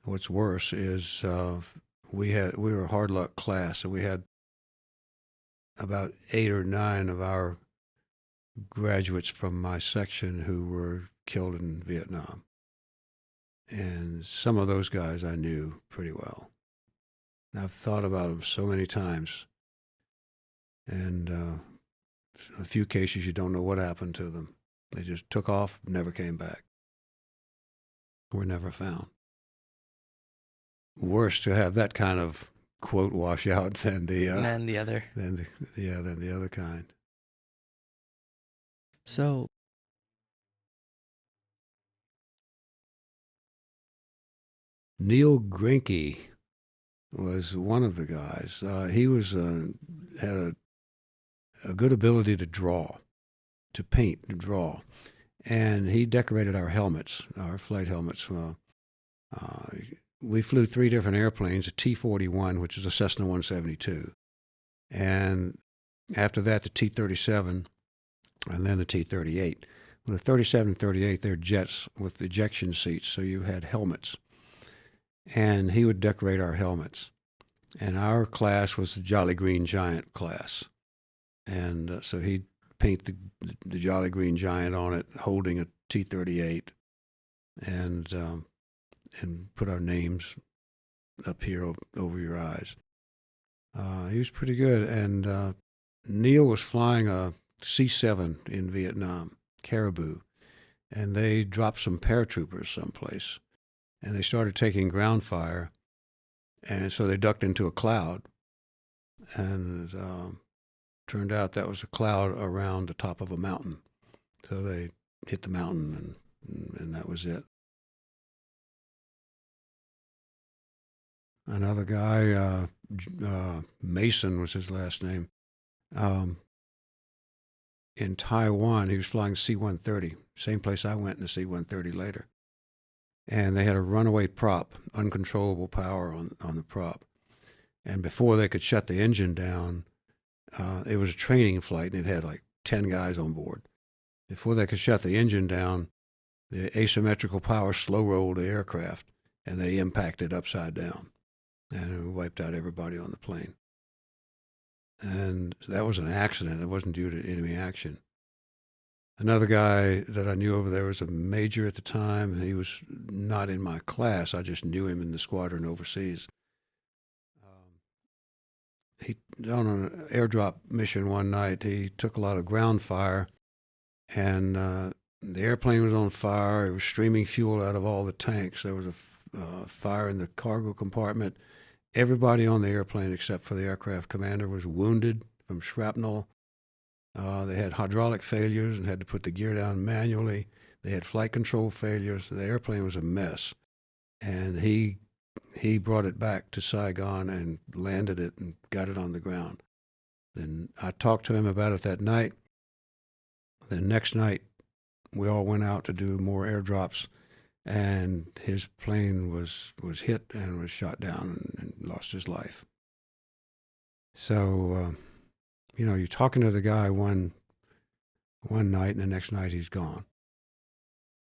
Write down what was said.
What's worse is we were a hard luck class, and we had about 8 or 9 of our graduates from my section who were killed in Vietnam. And some of those guys I knew pretty well. I've thought about them so many times. And a few cases you don't know what happened to them. They just took off, never came back. Were never found. Worse to have that kind of quote wash out than the other. than the other kind. So Neil Grinke was one of the guys. He was had a good ability to draw, to paint, to draw, and he decorated our helmets, our flight helmets. We flew 3 different airplanes: a T-41, which is a Cessna 172, and after that the T-37, and then the T-38. Well, the 37 and 38, they're jets with ejection seats, so you had helmets. And he would decorate our helmets. And our class was the Jolly Green Giant class. And so he'd paint the Jolly Green Giant on it, holding a T-38, and put our names up here over your eyes. He was pretty good. And Neil was flying a C-7 in Vietnam, Caribou, and they dropped some paratroopers someplace. And they started taking ground fire, and so they ducked into a cloud. And turned out that was a cloud around the top of a mountain. So they hit the mountain, and that was it. Another guy, Mason was his last name, in Taiwan, he was flying C-130, same place I went in the C-130 later. And they had a runaway prop, uncontrollable power on the prop. And before they could shut the engine down, it was a training flight, and it had like 10 guys on board. Before they could shut the engine down, the asymmetrical power slow-rolled the aircraft, and they impacted upside down. And it wiped out everybody on the plane. And that was an accident. It wasn't due to enemy action. Another guy that I knew over there was a major at the time, and he was not in my class. I just knew him in the squadron overseas. He on an airdrop mission one night, he took a lot of ground fire, and the airplane was on fire. It was streaming fuel out of all the tanks. There was a fire in the cargo compartment. Everybody on the airplane except for the aircraft commander was wounded from shrapnel. They had hydraulic failures and had to put the gear down manually. They had flight control failures. The airplane was a mess. And he brought it back to Saigon and landed it and got it on the ground. Then I talked to him about it that night. The next night, we all went out to do more airdrops, and his plane was hit and was shot down and lost his life. So, you're talking to the guy one night, and the next night he's gone.